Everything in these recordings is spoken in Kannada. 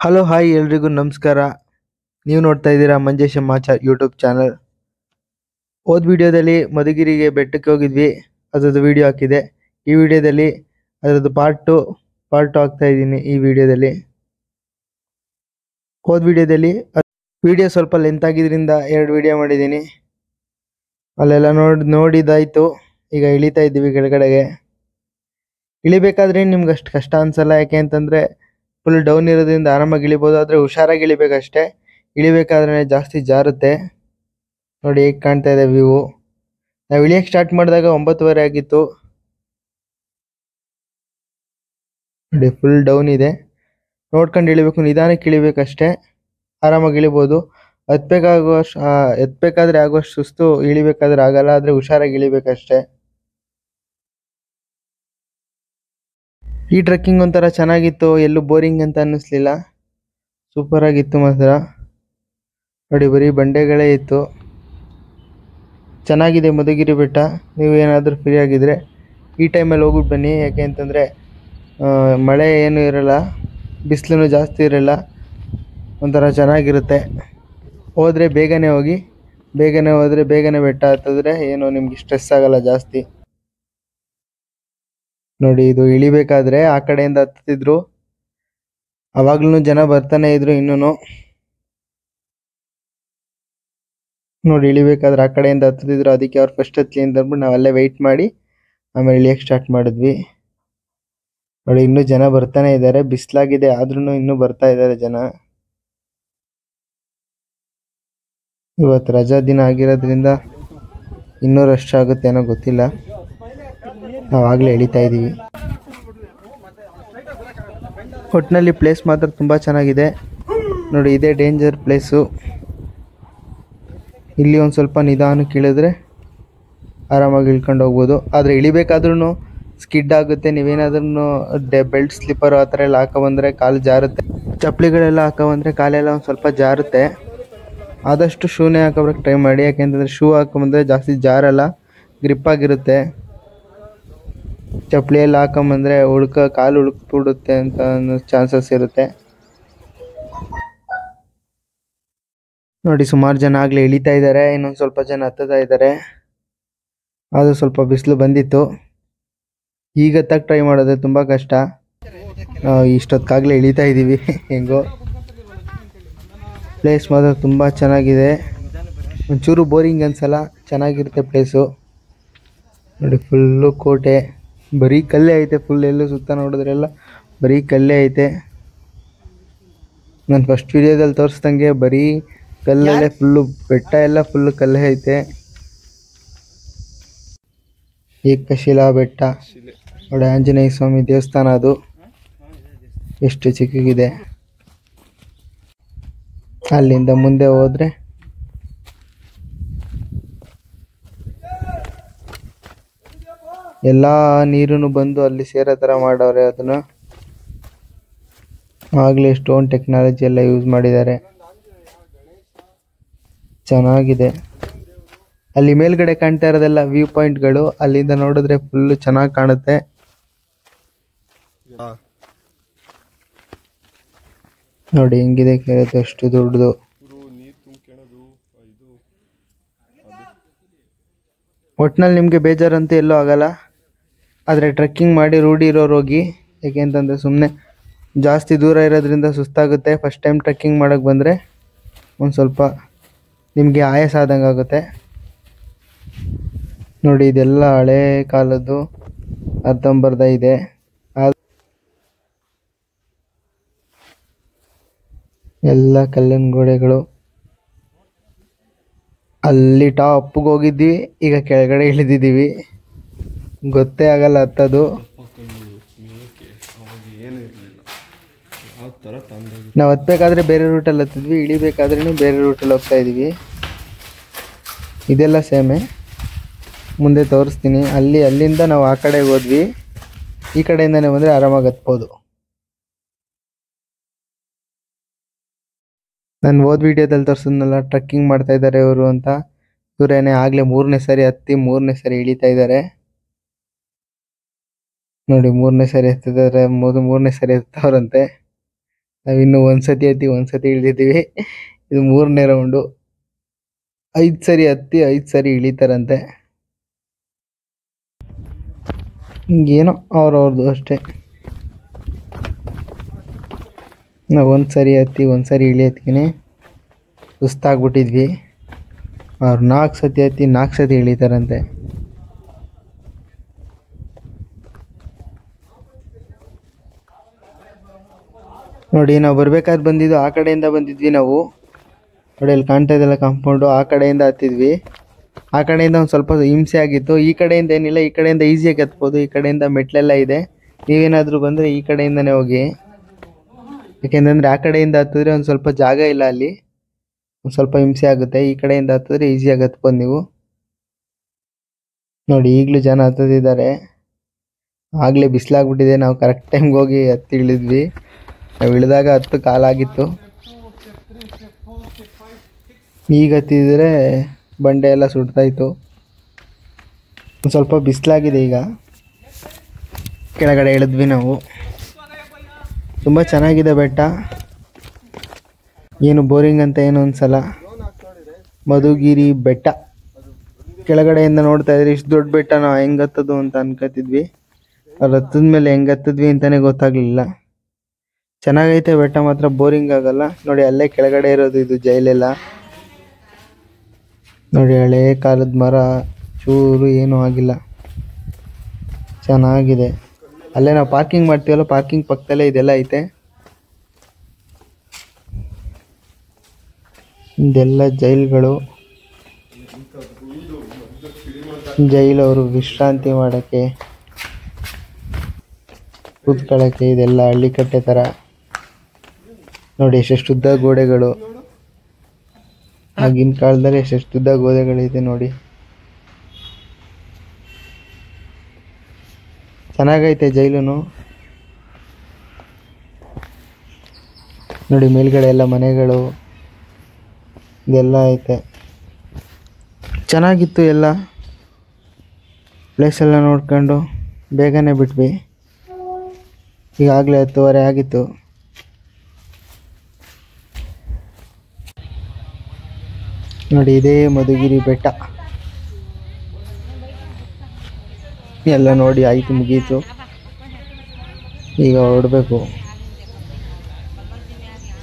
ಹಲೋ ಹಾಯ್ ಎಲ್ರಿಗೂ ನಮಸ್ಕಾರ. ನೀವು ನೋಡ್ತಾ ಇದ್ದೀರಾ ಮಂಜೇಶ್ ಮಾಚಾರ್ ಯೂಟ್ಯೂಬ್ ಚಾನಲ್. ಹೋದ ವಿಡಿಯೋದಲ್ಲಿ ಮಧುಗಿರಿಗೆ ಬೆಟ್ಟಕ್ಕೆ ಹೋಗಿದ್ವಿ, ಅದರದ್ದು ವಿಡಿಯೋ ಹಾಕಿದೆ. ಈ ವಿಡಿಯೋದಲ್ಲಿ ಅದರದ್ದು ಪಾರ್ಟ್ ಆಗ್ತಾ ಇದ್ದೀನಿ. ಈ ವಿಡಿಯೋದಲ್ಲಿ ಹೋದ ವಿಡಿಯೋ ಸ್ವಲ್ಪ ಲೆಂತ್ ಆಗಿದ್ರಿಂದ 2 ವಿಡಿಯೋ ಮಾಡಿದ್ದೀನಿ. ಅಲ್ಲೆಲ್ಲ ನೋಡಿದಾಯ್ತು. ಈಗ ಇಳಿತಾ ಇದ್ದೀವಿ ಕೆಳಗಡೆಗೆ. ಇಳಿಬೇಕಾದ್ರೆ ನಿಮ್ಗೆ ಅಷ್ಟು ಕಷ್ಟ ಅನ್ಸಲ್ಲ, ಯಾಕೆ ಅಂತಂದ್ರೆ ಫುಲ್ ಡೌನ್ ಇರೋದ್ರಿಂದ ಆರಾಮಾಗಿ ಇಳಿಬೋದು. ಆದರೆ ಹುಷಾರಾಗಿ ಇಳಿಬೇಕಷ್ಟೇ. ಇಳಿಬೇಕಾದ್ರೆ ಜಾಸ್ತಿ ಜಾರುತ್ತೆ. ನೋಡಿ ಹೇಗೆ ಕಾಣ್ತಾ ಇದೆ ವ್ಯೂ. ನಾವು ಇಳಿಯಕ್ಕೆ ಸ್ಟಾರ್ಟ್ ಮಾಡಿದಾಗ 9:30 ಆಗಿತ್ತು. ನೋಡಿ ಫುಲ್ ಡೌನ್ ಇದೆ. ನೋಡ್ಕೊಂಡು ಇಳಿಬೇಕು, ನಿಧಾನಕ್ಕೆ ಇಳಿಬೇಕಷ್ಟೇ. ಆರಾಮಾಗಿ ಇಳಿಬೋದು. ಎತ್ತಬೇಕಾದ್ರೆ ಆಗುವಷ್ಟು ಸುಸ್ತು, ಇಳಿಬೇಕಾದ್ರೆ ಆಗಲ್ಲ. ಆದರೆ ಹುಷಾರಾಗಿ ಇಳಿಬೇಕಷ್ಟೇ. ಈ ಟ್ರೆಕ್ಕಿಂಗ್ ಒಂಥರ ಚೆನ್ನಾಗಿತ್ತು, ಎಲ್ಲೂ ಬೋರಿಂಗ್ ಅಂತ ಅನ್ನಿಸ್ಲಿಲ್ಲ. ಸೂಪರ್ ಆಗಿತ್ತು ಮಾತ್ರ. ನೋಡಿ ಬರೀ ಬಂಡೆಗಳೇ ಇತ್ತು. ಚೆನ್ನಾಗಿದೆ ಮಧುಗಿರಿ ಬೆಟ್ಟ. ನೀವು ಏನಾದರೂ ಫ್ರೀ ಆಗಿದ್ರೆ ಈ ಟೈಮಲ್ಲಿ ಹೋಗ್ಬಿಟ್ಟು ಬನ್ನಿ. ಯಾಕೆ ಅಂತಂದರೆ ಮಳೆ ಏನೂ ಇರಲ್ಲ, ಬಿಸಿಲು ಜಾಸ್ತಿ ಇರಲ್ಲ. ಒಂಥರ ಚೆನ್ನಾಗಿರುತ್ತೆ. ಹೋದರೆ ಬೇಗನೆ ಹೋಗಿ, ಬೇಗನೆ ಹೋದರೆ ಬೇಗನೆ ಬೆಟ್ಟ ಹತ್ತಿದ್ರೆ ಏನು ನಿಮ್ಗೆ ಸ್ಟ್ರೆಸ್ ಆಗಲ್ಲ ಜಾಸ್ತಿ. ನೋಡಿ ಇದು ಇಳಿಬೇಕಾದ್ರೆ ಆ ಕಡೆಯಿಂದ ಹತ್ತಿದ್ರು, ಅವಾಗ್ಲೂ ಜನ ಬರ್ತಾನೆ ಇದ್ರು. ಇನ್ನೂ ನೋಡಿ ಇಳಿಬೇಕಾದ್ರೆ ಆ ಕಡೆಯಿಂದ ಹತ್ತಿದ್ರು, ಅದಕ್ಕೆ ಅವ್ರು ಫಸ್ಟ್ ಹತ್ಲಿ ಅಂತ ಅಂದ್ಬಿಟ್ಟು ನಾವು ಅಲ್ಲೇ ವೆಯ್ಟ್ ಮಾಡಿ ಆಮೇಲೆ ಇಳಿಯಕ್ಕೆ ಸ್ಟಾರ್ಟ್ ಮಾಡಿದ್ವಿ. ನೋಡಿ ಇನ್ನೂ ಜನ ಬರ್ತಾನೆ ಇದ್ದಾರೆ. ಬಿಸಿಲಾಗಿದೆ ಆದ್ರೂ ಇನ್ನೂ ಬರ್ತಾ ಇದ್ದಾರೆ ಜನ. ಇವತ್ತು ರಜಾ ದಿನ ಆಗಿರೋದ್ರಿಂದ ಇನ್ನೂ ರಶ್ ಆಗುತ್ತೆ ಏನೋ ಗೊತ್ತಿಲ್ಲ. ನಾವಾಗಲೇ ಇಳಿತಾ ಇದ್ದೀವಿ. ಒಟ್ಟಿನಲ್ಲಿ ಪ್ಲೇಸ್ ಮಾತ್ರ ತುಂಬ ಚೆನ್ನಾಗಿದೆ. ನೋಡಿ ಇದೇ ಡೇಂಜರ್ ಪ್ಲೇಸು. ಇಲ್ಲಿ ಒಂದು ಸ್ವಲ್ಪ ನಿಧಾನಕ್ಕೆ ಇಳಿದ್ರೆ ಆರಾಮಾಗಿ ಇಳ್ಕೊಂಡು ಹೋಗ್ಬೋದು. ಆದರೆ ಇಳಿಬೇಕಾದ್ರೂ ಸ್ಕಿಡ್ ಆಗುತ್ತೆ. ನೀವೇನಾದ್ರೂ ಬೆಲ್ಟ್ ಸ್ಲಿಪ್ಪರು ಆ ಥರ ಎಲ್ಲ ಹಾಕೊಂಡ್ಬಂದರೆ ಕಾಲು ಜಾರುತ್ತೆ. ಚಪ್ಪಲಿಗಳೆಲ್ಲ ಹಾಕೊಂಡ್ಬಂದರೆ ಕಾಲೆಲ್ಲ ಒಂದು ಸ್ವಲ್ಪ ಜಾರುತ್ತೆ. ಆದಷ್ಟು ಶೂನೇ ಹಾಕೋಬರಕ್ಕೆ ಟ್ರೈ ಮಾಡಿ. ಯಾಕೆಂತಂದರೆ ಶೂ ಹಾಕೊಂಬಂದರೆ ಜಾಸ್ತಿ ಜಾರಲ್ಲ, ಗ್ರಿಪ್ಪಾಗಿರುತ್ತೆ. ಚಪ್ಪಲಿ ಎಲ್ಲ ಹಾಕೊಂಬಂದರೆ ಕಾಲು ಉಳುಕ್ಬಿಡುತ್ತೆ ಅಂತ ಅನ್ನೋ ಚಾನ್ಸಸ್ ಇರುತ್ತೆ. ನೋಡಿ ಸುಮಾರು ಜನ ಆಗಲೇ ಇಳಿತಾ ಇದ್ದಾರೆ, ಇನ್ನೊಂದು ಸ್ವಲ್ಪ ಜನ ಹತ್ತುತ್ತಾ ಇದ್ದಾರೆ. ಅದು ಸ್ವಲ್ಪ ಬಿಸಿಲು ಬಂದಿತ್ತು. ಈಗ ಹತ್ತಕ್ಕೆ ಟ್ರೈ ಮಾಡೋದು ತುಂಬ ಕಷ್ಟ. ಇಷ್ಟೊತ್ತಾಗಲೇ ಇಳಿತಾ ಇದ್ದೀವಿ ಹೆಂಗೋ. ಪ್ಲೇಸ್ ಮಾತ್ರ ತುಂಬ ಚೆನ್ನಾಗಿದೆ, ಒಂಚೂರು ಬೋರಿಂಗ್ ಅನ್ಸಲ್ಲ, ಚೆನ್ನಾಗಿರುತ್ತೆ ಪ್ಲೇಸು. ನೋಡಿ ಫುಲ್ಲು ಕೋಟೆ, ಬರೀ ಕಲ್ಲೇ ಐತೆ. ಫುಲ್ ಎಲ್ಲೂ ಸುತ್ತ ನೋಡಿದ್ರೆಲ್ಲ ಬರೀ ಕಲ್ಲೇ ಐತೆ. ನಾನು ಫಸ್ಟ್ ವಿಡಿಯೋದಲ್ಲಿ ತೋರಿಸ್ದಂಗೆ ಬರೀ ಕಲ್ಲಲ್ಲೇ ಫುಲ್ಲು, ಬೆಟ್ಟ ಎಲ್ಲ ಫುಲ್ಲು ಕಲ್ಲೇ ಐತೆ. ಏಕಶಿಲಾ ಬೆಟ್ಟ. ನೋಡಿ ಆಂಜನೇಯ ಸ್ವಾಮಿ ದೇವಸ್ಥಾನ, ಅದು ಎಷ್ಟು ಚಿಕ್ಕಗಿದೆ. ಅಲ್ಲಿಂದ ಮುಂದೆ ಹೋದರೆ ಎಲ್ಲ ನೀರು ಬಂದು ಅಲ್ಲಿ ಸೇರೋ ಥರ ಮಾಡವ್ರೆ. ಅದನ್ನು ಆಗಲೇ ಸ್ಟೋನ್ ಟೆಕ್ನಾಲಜಿ ಎಲ್ಲ ಯೂಸ್ ಮಾಡಿದ್ದಾರೆ, ಚೆನ್ನಾಗಿದೆ. ಅಲ್ಲಿ ಮೇಲ್ಗಡೆ ಕಾಣ್ತಾ ಇರೋದೆಲ್ಲ ವ್ಯೂ ಪಾಯಿಂಟ್ಗಳು. ಅಲ್ಲಿಂದ ನೋಡಿದ್ರೆ ಫುಲ್ಲು ಚೆನ್ನಾಗಿ ಕಾಣುತ್ತೆ. ನೋಡಿ ಹೆಂಗಿದೆ ಕೆರೆ, ಎಷ್ಟು ದೊಡ್ಡದು. ಒಟ್ಟಿನಲ್ಲಿ ನಿಮಗೆ ಬೇಜಾರಂತೂ ಎಲ್ಲೂ ಆಗಲ್ಲ. ಆದರೆ ಟ್ರೆಕ್ಕಿಂಗ್ ಮಾಡಿ ರೂಢಿ ಇರೋರು ಹೋಗಿ. ಯಾಕೆ ಅಂತಂದರೆ ಸುಮ್ಮನೆ ಜಾಸ್ತಿ ದೂರ ಇರೋದ್ರಿಂದ ಸುಸ್ತಾಗುತ್ತೆ. ಫಸ್ಟ್ ಟೈಮ್ ಟ್ರೆಕ್ಕಿಂಗ್ ಮಾಡೋಕ್ಕೆ ಬಂದರೆ ಒಂದು ಸ್ವಲ್ಪ ನಿಮಗೆ ಆಯಾಸ ಆದಂಗೆ ಆಗುತ್ತೆ. ನೋಡಿ ಇದೆಲ್ಲ ಹಳೇ ಕಾಲದ್ದು, ಅರ್ಧಂಬರ್ಧ ಇದೆ. ಎಲ್ಲ ಕಲ್ಲಿನ ಗೋಡೆಗಳು. ಅಲ್ಲಿ ಟಾಪ್ಗೆ ಹೋಗಿದ್ವಿ, ಈಗ ಕೆಳಗಡೆ ಇಳಿದಿದ್ದೀವಿ. ಗೊತ್ತೇ ಆಗಲ್ಲ ಹತ್ತದು. ನಾವು ಹತ್ತಬೇಕಾದ್ರೆ ಬೇರೆ ರೂಟಲ್ಲಿ ಹತ್ತಿದ್ವಿ, ಇಳಿಬೇಕಾದ್ರೂ ಬೇರೆ ರೂಟಲ್ಲಿ ಹೋಗ್ತಾ ಇದ್ದೀವಿ. ಇದೆಲ್ಲ ಸೇಮೆ, ಮುಂದೆ ತೋರಿಸ್ತೀನಿ. ಅಲ್ಲಿಂದ ನಾವು ಆ ಕಡೆಗೆ ಹೋದ್ವಿ, ಈ ಕಡೆಯಿಂದನೇ ಬಂದರೆ ಆರಾಮಾಗಿ ಹತ್ಬೋದು. ನಾನು ಹೋದ ವಿಡಿಯೋದಲ್ಲಿ ತೋರಿಸಿದ್ನಲ್ಲ ಟ್ರೆಕ್ಕಿಂಗ್ ಮಾಡ್ತಾ ಇದ್ದಾರೆ ಇವರು ಅಂತ, ಇವರೇನೆ ಆಗಲೇ 3ನೇ ಸರಿ ಹತ್ತಿ 3ನೇ ಸರಿ ಇಳಿತಾ ಇದ್ದಾರೆ. ನೋಡಿ 3ನೇ ಸರಿ ಹತ್ತಿದ್ದಾರೆ, 3ನೇ ಸರಿ ಹತ್ತವ್ರಂತೆ. ನಾವಿನ್ನು ಒಂದ್ಸತಿ ಹತ್ತಿ ಒಂದ್ಸತಿ ಇಳಿದಿದ್ದೀವಿ. ಇದು 3ನೇ ರೌಂಡು. 5 ಸರಿ ಹತ್ತಿ 5 ಸರಿ ಇಳಿತಾರಂತೆ. ಹಿಂಗೇನೋ ಅವ್ರವ್ರದ್ದು ಅಷ್ಟೇ. ನಾವು ಒಂದ್ಸರಿ ಹತ್ತಿ ಒಂದ್ಸರಿ ಇಳಿಯೋತ್ತೀನಿ ಸುಸ್ತಾಗ್ಬಿಟ್ಟಿದ್ವಿ. ಅವ್ರು 4 ಸತಿ ಹತ್ತಿ 4 ಸತಿ ಇಳಿತಾರಂತೆ. ನೋಡಿ ನಾವು ಬರ್ಬೇಕಾದ್ರೆ ಬಂದಿದ್ದು ಆ ಕಡೆಯಿಂದ ಬಂದಿದ್ವಿ ನಾವು. ನೋಡಿ ಅಲ್ಲಿ ಕಾಣ್ತಾ ಇದೆಲ್ಲ ಕಾಂಪೌಂಡು, ಆ ಕಡೆಯಿಂದ ಹತ್ತಿದ್ವಿ. ಆ ಕಡೆಯಿಂದ ಒಂದು ಸ್ವಲ್ಪ ಹಿಂಸೆ ಆಗಿತ್ತು. ಈ ಕಡೆಯಿಂದ ಏನಿಲ್ಲ, ಈ ಕಡೆಯಿಂದ ಈಸಿಯಾಗಿ ಹತ್ಬೋದು. ಈ ಕಡೆಯಿಂದ ಮೆಟ್ಲೆಲ್ಲ ಇದೆ. ನೀವೇನಾದರೂ ಬಂದರೆ ಈ ಕಡೆಯಿಂದನೇ ಹೋಗಿ, ಯಾಕೆಂತಂದರೆ ಆ ಕಡೆಯಿಂದ ಹತ್ತಿದ್ರೆ ಒಂದು ಸ್ವಲ್ಪ ಜಾಗ ಇಲ್ಲ, ಅಲ್ಲಿ ಒಂದು ಸ್ವಲ್ಪ ಹಿಂಸೆ ಆಗುತ್ತೆ. ಈ ಕಡೆಯಿಂದ ಹತ್ತಿದ್ರೆ ಈಸಿಯಾಗಿ ಹತ್ಬೋದು ನೀವು. ನೋಡಿ ಈಗಲೂ ಜನ ಹತ್ತದಿದ್ದಾರೆ. ಆಗಲೇ ಬಿಸಿಲಾಗ್ಬಿಟ್ಟಿದೆ. ನಾವು ಕರೆಕ್ಟ್ ಟೈಮ್ಗೆ ಹೋಗಿ ಹತ್ತಿ ಇಳಿದ್ವಿ. ನಾವು ಇಳಿದಾಗ 10 ಕಾಲಾಗಿತ್ತು. ಈಗ ಹತ್ತಿದ್ರೆ ಬಂಡೆ ಎಲ್ಲ ಸುಡ್ತಾಯಿತ್ತು. ಒಂದು ಸ್ವಲ್ಪ ಬಿಸಿಲಾಗಿದೆ. ಈಗ ಕೆಳಗಡೆ ಇಳಿದ್ವಿ ನಾವು. ತುಂಬ ಚೆನ್ನಾಗಿದೆ ಬೆಟ್ಟ, ಏನು ಬೋರಿಂಗ್ ಅಂತ ಏನು ಅನ್ಸಲ್ಲ. ಮಧುಗಿರಿ ಬೆಟ್ಟ ಕೆಳಗಡೆಯಿಂದ ನೋಡ್ತಾ ಇದ್ರೆ ಇಷ್ಟು ದೊಡ್ಡ ಬೆಟ್ಟ ನಾವು ಹೆಂಗೆ ಹತ್ತೋದು ಅಂತ ಅನ್ಕೋತಿದ್ವಿ. ಅಲ್ಲಿ ಹತ್ತದ ಮೇಲೆ ಹೆಂಗೆ ಹತ್ತಿದ್ವಿ ಅಂತಲೇ ಗೊತ್ತಾಗಲಿಲ್ಲ. ಚೆನ್ನಾಗೈತೆ ಬೆಟ್ಟ, ಮಾತ್ರ ಬೋರಿಂಗ್ ಆಗಲ್ಲ. ನೋಡಿ ಅಲ್ಲೇ ಕೆಳಗಡೆ ಇರೋದು ಇದು ಜೈಲೆಲ್ಲ. ನೋಡಿ ಹಳೇ ಕಾಲದ ಮರ, ಚೂರು ಏನೂ ಆಗಿಲ್ಲ, ಚೆನ್ನಾಗಿದೆ. ಅಲ್ಲೇ ನಾವು ಪಾರ್ಕಿಂಗ್ ಮಾಡ್ತೀವಲ್ಲ, ಪಾರ್ಕಿಂಗ್ ಪಕ್ಕದಲ್ಲೇ ಇದೆಲ್ಲ ಐತೆ. ಇದೆಲ್ಲ ಜೈಲ್ಗಳು. ಜೈಲವರು ವಿಶ್ರಾಂತಿ ಮಾಡೋಕ್ಕೆ, ಕೂತ್ಕೊಳ್ಳೋಕ್ಕೆ ಇದೆಲ್ಲ ಹಳ್ಳಿ ಕಟ್ಟೆ ಥರ. ನೋಡಿ ಎಷ್ಟೆಷ್ಟು ಉದ್ದ ಗೋಡೆಗಳು, ಆಗಿನ ಕಾಲದಲ್ಲಿ ಎಷ್ಟೆಷ್ಟು ಉದ್ದ ಗೋಡೆಗಳಿದೆ ನೋಡಿ. ಚೆನ್ನಾಗೈತೆ ಜೈಲು. ನೋಡಿ ಮೇಲ್ಗಡೆ ಎಲ್ಲ ಮನೆಗಳು ಇದೆಲ್ಲ ಐತೆ. ಚೆನ್ನಾಗಿತ್ತು ಎಲ್ಲ ಪ್ಲೇಸ್ ಎಲ್ಲ ನೋಡ್ಕೊಂಡು ಬೇಗನೆ ಬಿಟ್ವಿ. ಈಗಾಗಲೇ 10:15 ಆಗಿತ್ತು. ನೋಡಿ ಇದೇ ಮಧುಗಿರಿ ಬೆಟ್ಟ. ಎಲ್ಲ ನೋಡಿ ಆಯಿತು, ಮುಗೀತು. ಈಗ ಹೊರಡಬೇಕು.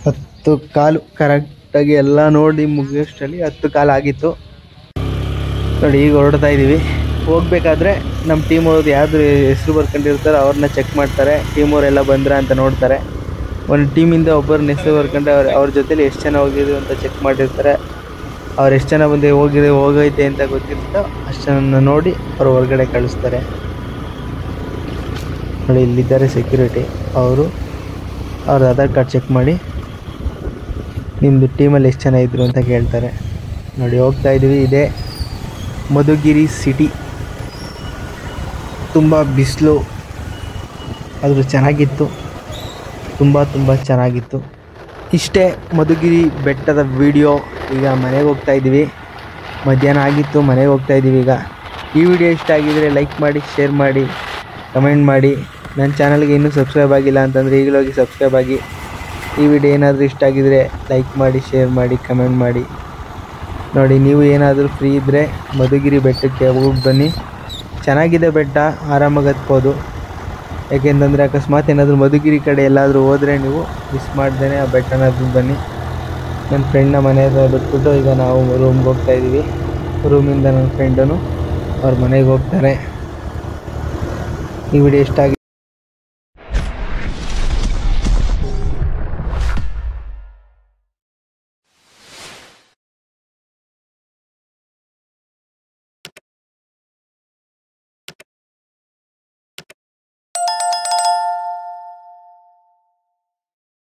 10 ಕಾಲು ಕರೆಕ್ಟಾಗಿ ಎಲ್ಲ ನೋಡಿ ಮುಗಿಯೋಷ್ಟರಲ್ಲಿ 10 ಕಾಲು ಆಗಿತ್ತು. ನೋಡಿ ಈಗ ಹೊರಡ್ತಾ ಇದ್ದೀವಿ. ಹೋಗ್ಬೇಕಾದ್ರೆ ನಮ್ಮ ಟೀಮ್ ಅವ್ರದ್ದು ಯಾವ್ದು ಹೆಸರು ಬರ್ಕೊಂಡಿರ್ತಾರೆ ಅವ್ರನ್ನ ಚೆಕ್ ಮಾಡ್ತಾರೆ. ಟೀಮ್ ಅವರೆಲ್ಲ ಬಂದ್ರ ಅಂತ ನೋಡ್ತಾರೆ. ಒಂದು ಟೀಮಿಂದ ಒಬ್ಬರನ್ನ ಹೆಸರು ಬರ್ಕೊಂಡ್ರೆ ಅವ್ರ ಜೊತೆಲಿ ಎಷ್ಟು ಜನ ಹೋಗಿದ್ರು ಅಂತ ಚೆಕ್ ಮಾಡಿರ್ತಾರೆ. ಅವ್ರು ಎಷ್ಟು ಜನ ಬಂದು ಹೋಗೈತೆ ಅಂತ ಗೊತ್ತಿರುತ್ತೋ ಅಷ್ಟು ಜನ ನೋಡಿ ಅವ್ರು ಹೊರಗಡೆ ಕಳಿಸ್ತಾರೆ. ನೋಡಿ ಇಲ್ಲಿದ್ದಾರೆ ಸೆಕ್ಯೂರಿಟಿ, ಅವ್ರ ಆಧಾರ್ ಕಾರ್ಡ್ ಚೆಕ್ ಮಾಡಿ ನಿಮ್ಮದು ಟೀಮಲ್ಲಿ ಎಷ್ಟು ಜನ ಇದ್ರು ಅಂತ ಕೇಳ್ತಾರೆ. ನೋಡಿ ಹೋಗ್ತಾ ಇದ್ದೀವಿ. ಇದೇ ಮಧುಗಿರಿ ಸಿಟಿ. ತುಂಬ ಬಿಸಿಲು, ಆದರೂ ಚೆನ್ನಾಗಿತ್ತು, ತುಂಬ ಚೆನ್ನಾಗಿತ್ತು. ಇಷ್ಟೇ ಮಧುಗಿರಿ ಬೆಟ್ಟದ ವಿಡಿಯೋ. ಈಗ ಮನೆಗೆ ಹೋಗ್ತಾ ಇದ್ದೀವಿ. ಮಧ್ಯಾಹ್ನ ಆಗಿತ್ತು, ಮನೆಗೆ ಹೋಗ್ತಾ ಇದ್ದೀವಿ ಈಗ. ಈ ವಿಡಿಯೋ ಇಷ್ಟ ಆಗಿದರೆ ಲೈಕ್ ಮಾಡಿ, ಶೇರ್ ಮಾಡಿ, ಕಮೆಂಟ್ ಮಾಡಿ. ನನ್ನ ಚಾನಲ್ಗೆ ಇನ್ನೂ ಸಬ್ಸ್ಕ್ರೈಬ್ ಆಗಿಲ್ಲ ಅಂತಂದರೆ ಈಗಲೋಗಿ ಸಬ್ಸ್ಕ್ರೈಬ್ ಆಗಿ. ಈ ವಿಡಿಯೋ ಏನಾದರೂ ಇಷ್ಟ ಆಗಿದರೆ ಲೈಕ್ ಮಾಡಿ, ಶೇರ್ ಮಾಡಿ, ಕಮೆಂಟ್ ಮಾಡಿ. ನೋಡಿ ನೀವು ಏನಾದರೂ ಫ್ರೀ ಇದ್ದರೆ ಮಧುಗಿರಿ ಬೆಟ್ಟಕ್ಕೆ ಹೋಗಿ ಬನ್ನಿ. ಚೆನ್ನಾಗಿದೆ ಬೆಟ್ಟ, ಆರಾಮಾಗಿ ಹತ್ಬೋದು. ಯಾಕೆಂತಂದರೆ ಅಕಸ್ಮಾತ್ ಏನಾದರೂ ಮಧುಗಿರಿ ಕಡೆ ಎಲ್ಲಾದರೂ ಹೋದರೆ ನೀವು ಮಿಸ್ ಮಾಡ್ದೇ ಆ ಬೆಟ್ಟನ ಬನ್ನಿ. ನನ್ನ ಫ್ರೆಂಡ್ನ ಮನೆ ಹತ್ರ ಬಿಟ್ಬಿಟ್ಟು ಈಗ ನಾವು ರೂಮ್ಗೆ ಹೋಗ್ತಾ ಇದ್ದೀವಿ. ರೂಮಿಂದ ನನ್ನ ಫ್ರೆಂಡನು ಅವ್ರ ಮನೆಗೆ ಹೋಗ್ತಾರೆ. ಈ ವಿಡಿಯೋ ಇಷ್ಟ ಆಗಿದೆ.